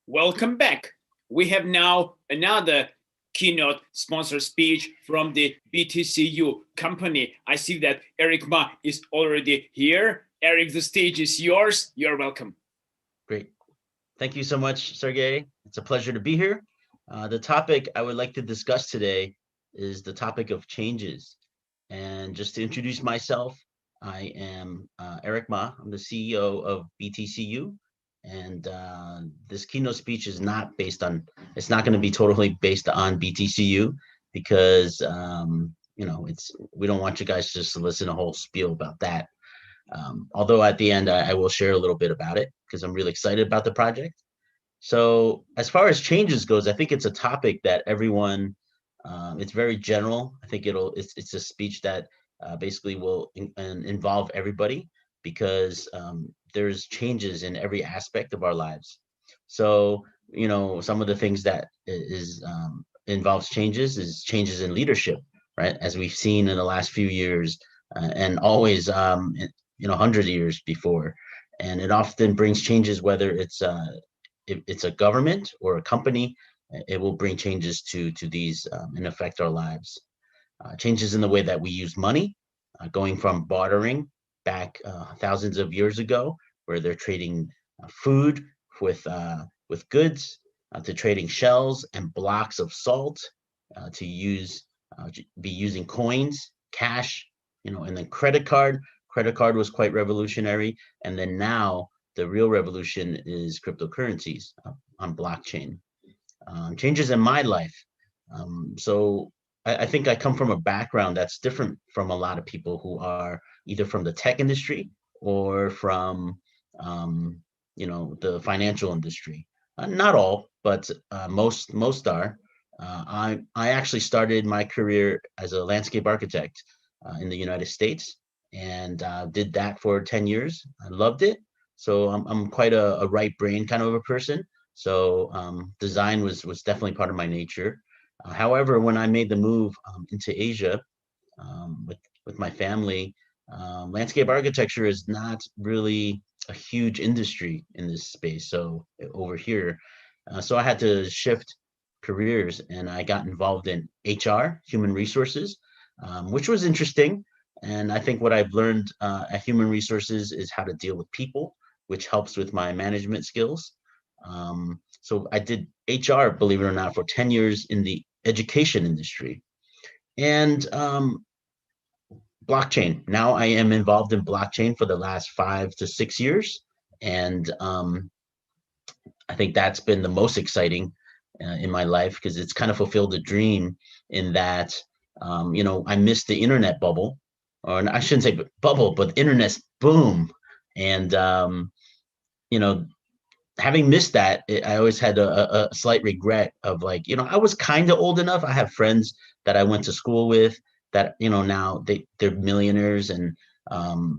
Welcome back. We have now another keynote sponsor speech from the BTCU company. I see that Eric Ma is already here. Eric, the stage is yours. You're welcome. Great. Thank you so much, Sergey. It's a pleasure to be here. The topic I would like to discuss today is the topic of changes. And just to introduce myself, I am Eric Ma. I'm the CEO of BTCU. And this keynote speech is not based on, it's not going to be totally based on BTCU because, we don't want you guys just to listen a whole spiel about that. Although at the end, I will share a little bit about it because I'm really excited about the project. So as far as changes goes, I think it's a topic that everyone, it's very general. I think it's a speech that basically will involve everybody because there's changes in every aspect of our lives. So, some of the things that involves changes is changes in leadership, right? As we've seen in the last few years and always, 100 years before. And it often brings changes, whether if it's a government or a company, it will bring changes to these and affect our lives. Changes in the way that we use money, going from bartering back thousands of years ago, where they're trading food with goods, to trading shells and blocks of salt, to be using coins, cash, and then credit card. Credit card was quite revolutionary, and then now the real revolution is cryptocurrencies on blockchain. Changes in my life. So I think I come from a background that's different from a lot of people who are either from the tech industry or from, the financial industry. Not all, but most are. I actually started my career as a landscape architect in the United States and did that for 10 years. I loved it. So I'm quite a right brain kind of a person. So design was definitely part of my nature. However, when I made the move into Asia with my family, landscape architecture is not really a huge industry in this space. So over here, so I had to shift careers and I got involved in HR, human resources, which was interesting. And I think what I've learned at human resources is how to deal with people, which helps with my management skills. So I did HR, believe it or not, for 10 years in the education industry. And blockchain. Now I am involved in blockchain for the last 5 to 6 years. And I think that's been the most exciting in my life because it's kind of fulfilled a dream in that, I missed the internet bubble, or I shouldn't say bubble, but internet's boom. And, having missed that, I always had a slight regret of like, I was kind of old enough. I have friends that I went to school with that, now they're millionaires and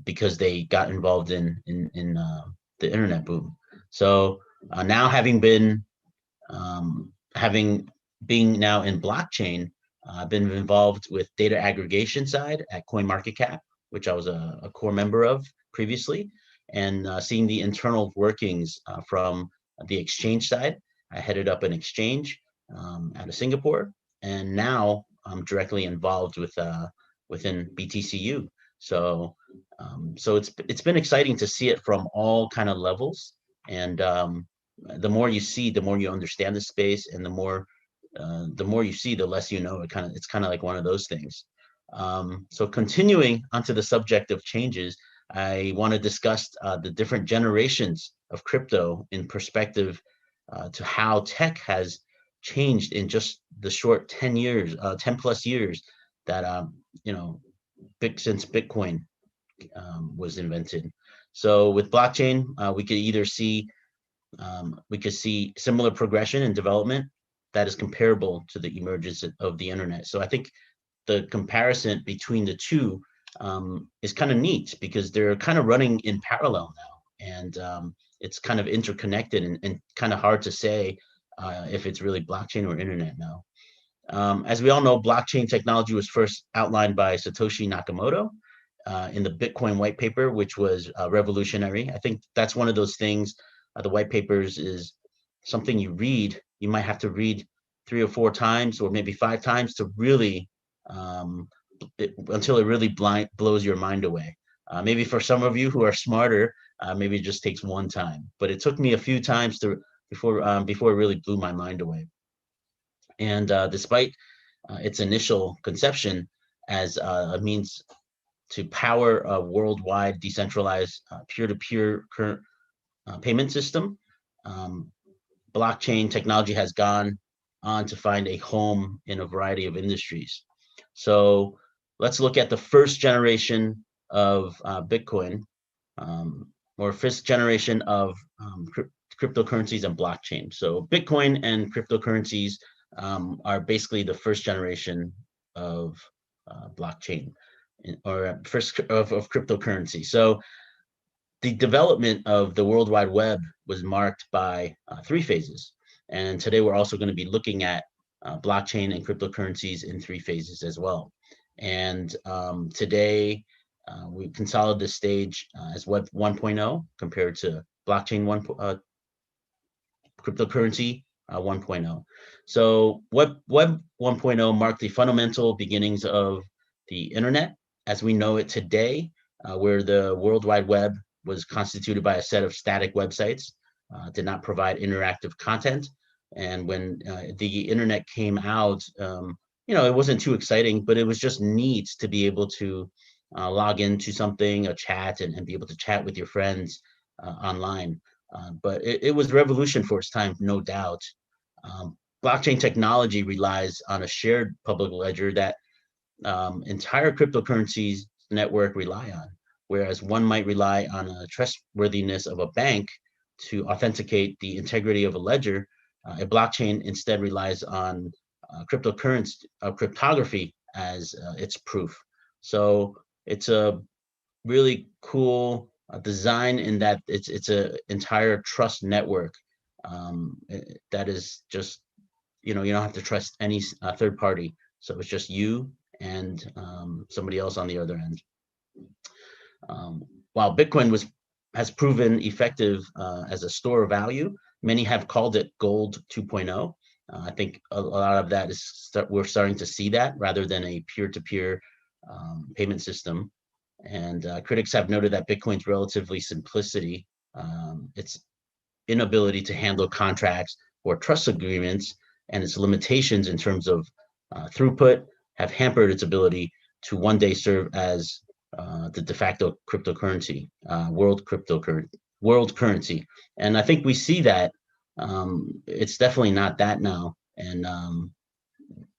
because they got involved in the internet boom. So now being now in blockchain, I've been involved with data aggregation side at CoinMarketCap, which I was a core member of previously, and seeing the internal workings from the exchange side. I headed up an exchange out of Singapore, and now I'm directly involved within BTCU. So it's been exciting to see it from all kind of levels, and the more you see, the more you understand the space, and the more you see, the less you know. It's kind of like one of those things. So continuing onto the subject of changes, I want to discuss the different generations of crypto in perspective to how tech has changed in just the short 10 years, 10 plus years that, since Bitcoin was invented. So with blockchain, we could see similar progression and development that is comparable to the emergence of the internet. So I think the comparison between the two is kind of neat because they're kind of running in parallel now, and it's kind of interconnected and kind of hard to say if it's really blockchain or internet now. As we all know, blockchain technology was first outlined by Satoshi Nakamoto in the Bitcoin white paper, which was revolutionary. I think that's one of those things. The white papers is something you read, you might have to read 3 or 4 times or maybe 5 times to really until it really blows your mind away. Maybe for some of you who are smarter, maybe it just takes 1 time, but it took me a few times before it really blew my mind away. And despite its initial conception as a means to power a worldwide decentralized peer-to-peer current payment system, blockchain technology has gone on to find a home in a variety of industries. So let's look at the first generation of Bitcoin, or first generation of cryptocurrencies and blockchain. So Bitcoin and cryptocurrencies are basically the first generation of blockchain or first of cryptocurrency. So the development of the World Wide Web was marked by 3 phases. And today we're also going to be looking at blockchain and cryptocurrencies in 3 phases as well. And today we consolidate the stage as Web 1.0 compared to blockchain cryptocurrency 1.0. So Web 1.0 marked the fundamental beginnings of the internet as we know it today, where the World Wide Web was constituted by a set of static websites, did not provide interactive content. And when the internet came out, it wasn't too exciting, but it was just neat to be able to log into something, a chat, and be able to chat with your friends online. But it was revolution for its time, no doubt. Blockchain technology relies on a shared public ledger that entire cryptocurrencies network rely on, whereas one might rely on a trustworthiness of a bank to authenticate the integrity of a ledger. A blockchain instead relies on cryptography as its proof. So it's a really cool design in that it's a entire trust network that is just, you don't have to trust any third party. So it's just you and somebody else on the other end. While Bitcoin has proven effective as a store of value, many have called it gold 2.0. I think a lot of that is we're starting to see that rather than a peer-to-peer payment system. And critics have noted that Bitcoin's relatively simplicity, its inability to handle contracts or trust agreements, and its limitations in terms of throughput have hampered its ability to one day serve as the de facto cryptocurrency, world currency. And I think we see that it's definitely not that now. And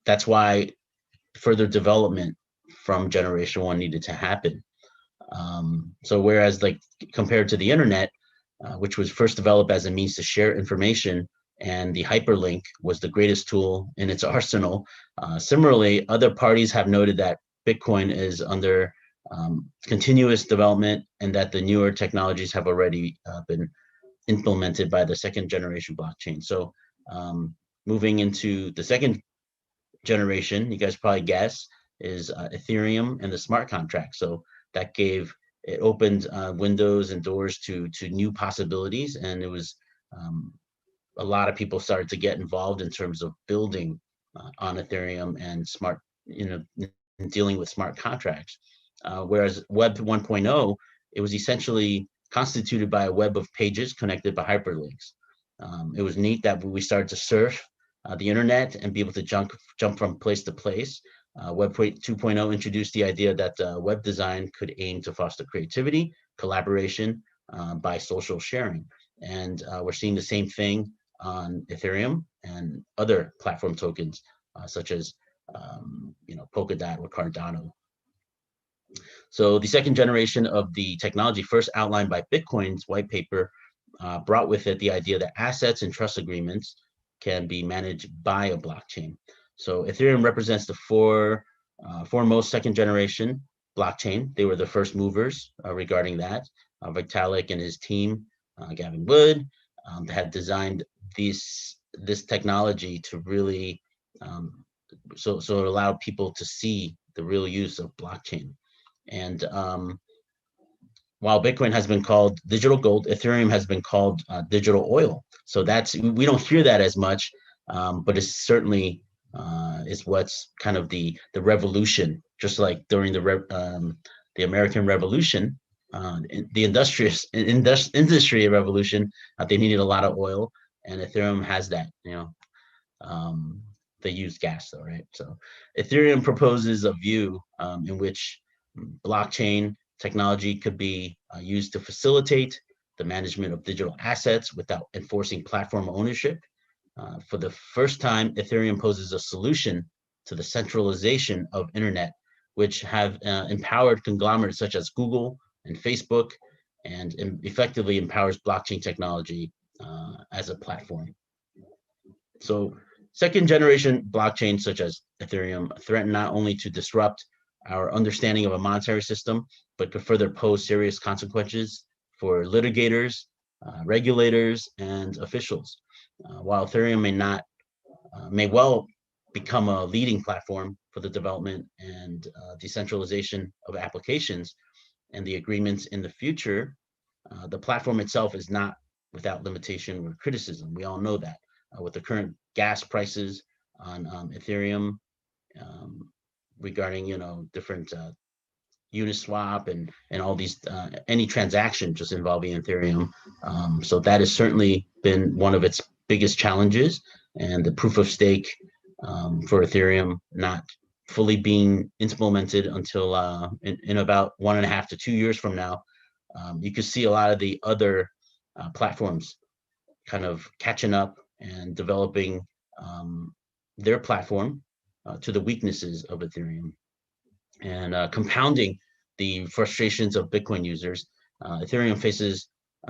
that's why further development from generation 1 needed to happen. So whereas like compared to the internet, which was first developed as a means to share information, and the hyperlink was the greatest tool in its arsenal. Similarly, other parties have noted that Bitcoin is under continuous development and that the newer technologies have already been implemented by the second generation blockchain. So moving into the second generation, you guys probably guess, is Ethereum and the smart contract. So that it opened windows and doors to new possibilities, and it was a lot of people started to get involved in terms of building on Ethereum and smart, dealing with smart contracts. Whereas Web 1.0, it was essentially constituted by a web of pages connected by hyperlinks. It was neat that we started to surf the internet and be able to jump from place to place. Web 2.0 introduced the idea that web design could aim to foster creativity, collaboration by social sharing. And we're seeing the same thing on Ethereum and other platform tokens, such as Polkadot or Cardano. So the second generation of the technology, first outlined by Bitcoin's white paper, brought with it the idea that assets and trust agreements can be managed by a blockchain. So Ethereum represents the foremost second generation blockchain. They were the first movers regarding that. Vitalik and his team, Gavin Wood, had designed this technology to really so it allowed people to see the real use of blockchain. And while Bitcoin has been called digital gold, Ethereum has been called digital oil. So we don't hear that as much, but it's certainly is what's kind of the revolution, just like during the American Revolution, the industry revolution, they needed a lot of oil, and Ethereum has that. They use gas though, right? So Ethereum proposes a view in which blockchain technology could be used to facilitate the management of digital assets without enforcing platform ownership. For the first time, Ethereum poses a solution to the centralization of internet, which have empowered conglomerates such as Google and Facebook, and effectively empowers blockchain technology as a platform. So second generation blockchains such as Ethereum threaten not only to disrupt our understanding of a monetary system, but could further pose serious consequences for litigators, regulators, and officials. While Ethereum may well become a leading platform for the development and decentralization of applications and the agreements in the future, the platform itself is not without limitation or criticism. We all know that. With the current gas prices on Ethereum, regarding different Uniswap and all these any transaction just involving Ethereum. So that has certainly been one of its biggest challenges, and the proof of stake for Ethereum not fully being implemented until in about 1.5 to 2 years from now. You can see a lot of the other platforms kind of catching up and developing their platform to the weaknesses of Ethereum, and compounding the frustrations of Bitcoin users. Ethereum faces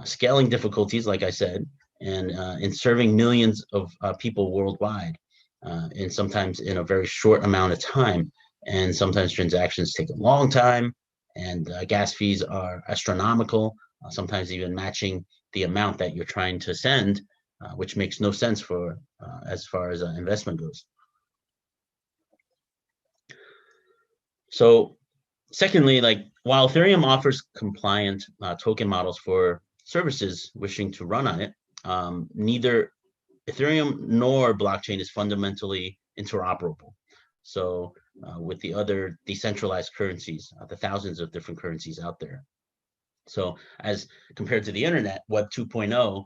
scaling difficulties, like I said, and in serving millions of people worldwide, and sometimes in a very short amount of time. And sometimes transactions take a long time, and gas fees are astronomical, sometimes even matching the amount that you're trying to send, which makes no sense for as far as investment goes. So secondly, like while Ethereum offers compliant token models for services wishing to run on it, neither Ethereum nor blockchain is fundamentally interoperable. So with the other decentralized currencies, the thousands of different currencies out there. So as compared to the internet, Web 2.0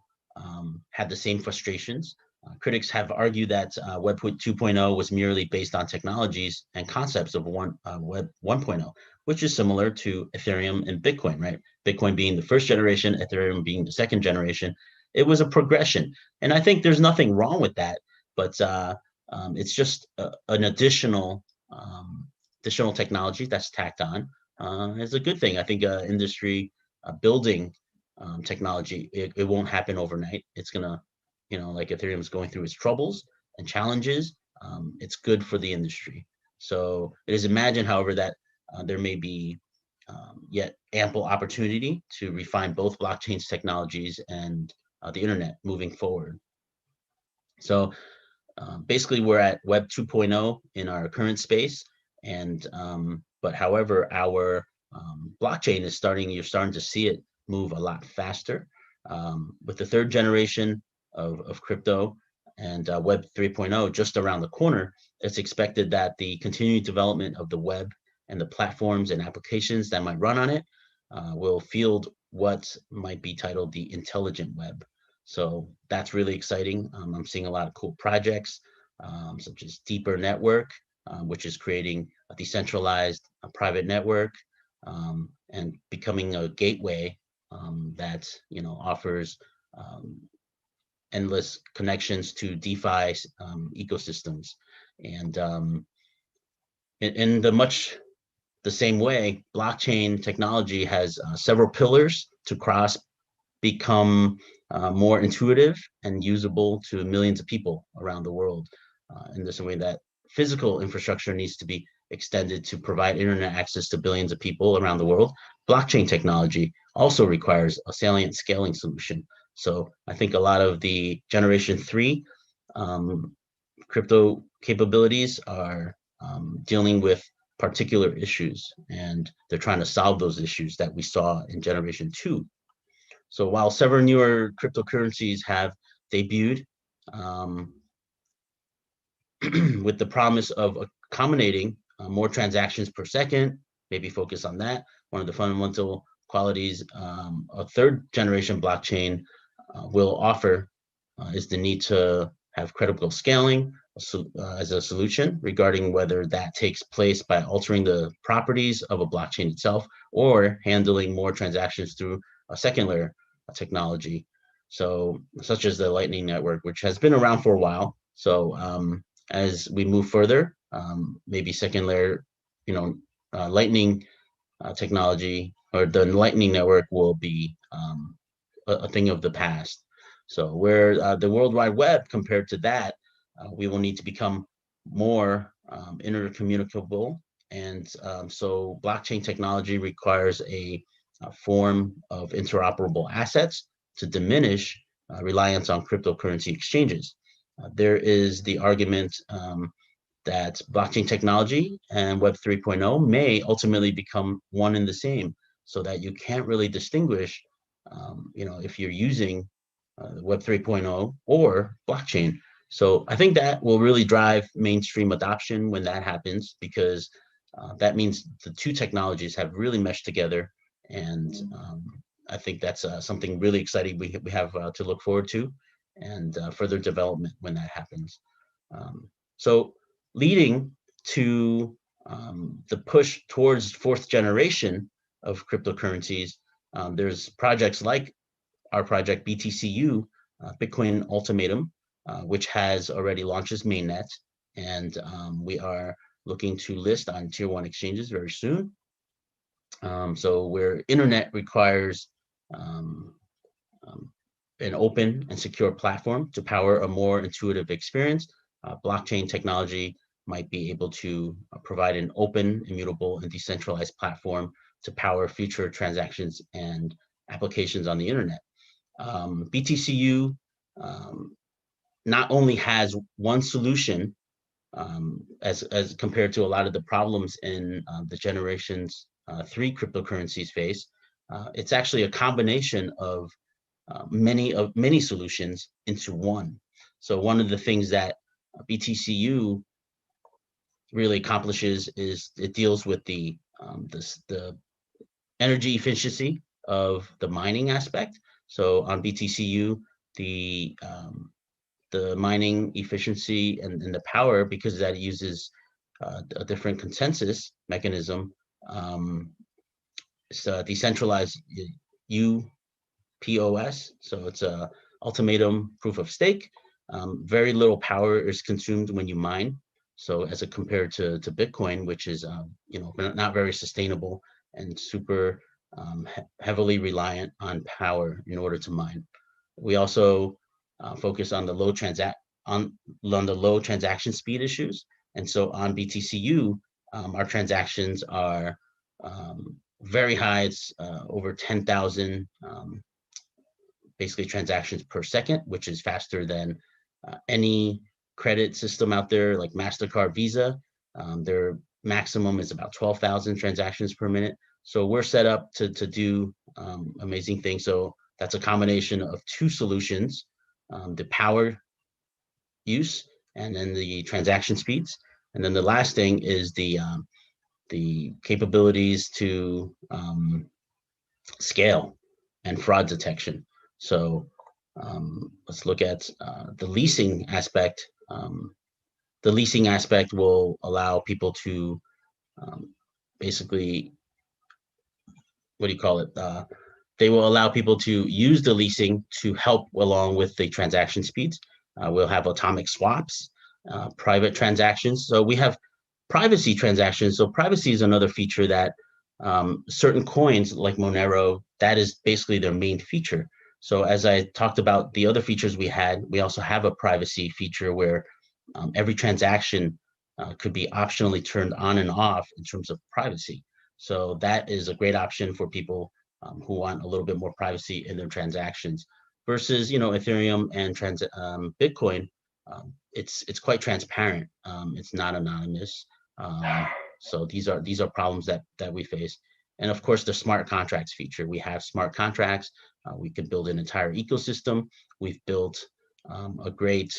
had the same frustrations. Critics have argued that Web 2.0 was merely based on technologies and concepts of Web 1.0, which is similar to Ethereum and Bitcoin, right? Bitcoin being the first generation, Ethereum being the second generation. It was a progression. And I think there's nothing wrong with that, but it's just an additional technology that's tacked on. It's a good thing. I think industry building technology, it won't happen overnight. It's gonna, like Ethereum is going through its troubles and challenges. It's good for the industry. So it is imagined, however, that there may be yet ample opportunity to refine both blockchain's technologies and the internet moving forward. So basically, we're at Web 2.0 in our current space, and but however, our blockchain is you're starting to see it move a lot faster. With the third generation of crypto and Web 3.0 just around the corner, it's expected that the continued development of the web and the platforms and applications that might run on it will field what might be titled the intelligent web. So that's really exciting. I'm seeing a lot of cool projects, such as Deeper Network, which is creating a decentralized private network and becoming a gateway that offers endless connections to DeFi ecosystems. And in the same way, blockchain technology has several pillars to become more intuitive and usable to millions of people around the world. In this way that physical infrastructure needs to be extended to provide internet access to billions of people around the world, blockchain technology also requires a salient scaling solution. So I think a lot of the Generation 3 crypto capabilities are dealing with particular issues, and they're trying to solve those issues that we saw in generation 2. So while several newer cryptocurrencies have debuted with the promise of accommodating more transactions per second, maybe focus on that. One of the fundamental qualities a third generation blockchain will offer is the need to have credible scaling as a solution, regarding whether that takes place by altering the properties of a blockchain itself or handling more transactions through a second layer technology. So, such as the Lightning Network, which has been around for a while. So, as we move further, maybe second layer, Lightning technology or the Lightning Network will be a thing of the past. So where the World Wide Web, compared to that, we will need to become more intercommunicable. And so blockchain technology requires a form of interoperable assets to diminish reliance on cryptocurrency exchanges. There is the argument that blockchain technology and Web 3.0 may ultimately become one and the same, so that you can't really distinguish, if you're using Web 3.0 or blockchain. So I think that will really drive mainstream adoption when that happens, because that means the two technologies have really meshed together. And I think that's something really exciting we have to look forward to, and further development when that happens. So leading to the push towards fourth generation of cryptocurrencies, there's projects like our project BTCU, Bitcoin Ultimatum, which has already launched its mainnet, and we are looking to list on tier 1 exchanges very soon. So where internet requires an open and secure platform to power a more intuitive experience, blockchain technology might be able to provide an open, immutable, and decentralized platform to power future transactions and applications on the internet. BTCU not only has one solution as compared to a lot of the problems in the generations 3 cryptocurrencies face. It's actually a combination of many solutions into one. So one of the things that BTCU really accomplishes is it deals with the energy efficiency of the mining aspect. So on BTCU, the mining efficiency and the power, because that uses a different consensus mechanism, it's a decentralized UPOS. So it's a ultimatum proof of stake. Very little power is consumed when you mine. So as compared to Bitcoin, which is not very sustainable and super heavily reliant on power in order to mine. We also focus on the low transaction speed issues, and so on BTCU, our transactions are very high. It's over 10,000 basically transactions per second, which is faster than any credit system out there, like MasterCard, Visa. Their maximum is about 12,000 transactions per minute. So we're set up to do amazing things. So that's a combination of two solutions, the power use and then the transaction speeds. And then the last thing is the capabilities to scale and fraud detection. So let's look at the leasing aspect. The leasing aspect will allow people to basically, they will allow people to use the leasing to help along with the transaction speeds. We'll have atomic swaps, private transactions. So we have privacy transactions. So privacy is another feature that certain coins like Monero, that is basically their main feature. So as I talked about the other features we had, we also have a privacy feature where every transaction could be optionally turned on and off in terms of privacy. So that is a great option for people who want a little bit more privacy in their transactions. Versus, Ethereum and Bitcoin, it's quite transparent. It's not anonymous. So these are problems that we face. And of course, the smart contracts feature. We have smart contracts. We can build an entire ecosystem. We've built a great,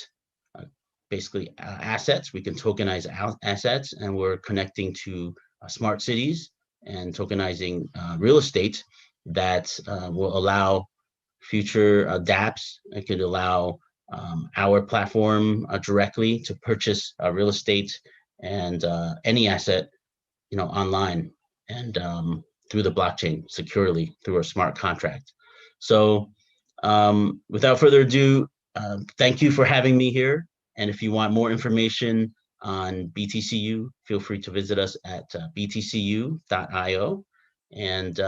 basically assets. We can tokenize assets, and we're connecting to smart cities and tokenizing real estate that will allow future dApps. It could allow our platform directly to purchase real estate and any asset, online and through the blockchain securely through a smart contract. So without further ado, thank you for having me here. And if you want more information on BTCU, feel free to visit us at BTCU.io. And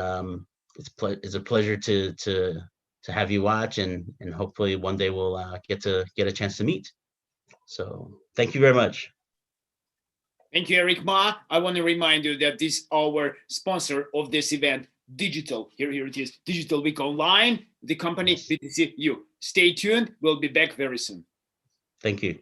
it's a pleasure to have you watch, and hopefully one day we'll get a chance to meet. So thank you very much. Thank you, Eric Ma. I want to remind you that this is our sponsor of this event, here it is, Digital Week Online, the company BTCU. Stay tuned. We'll be back very soon. Thank you.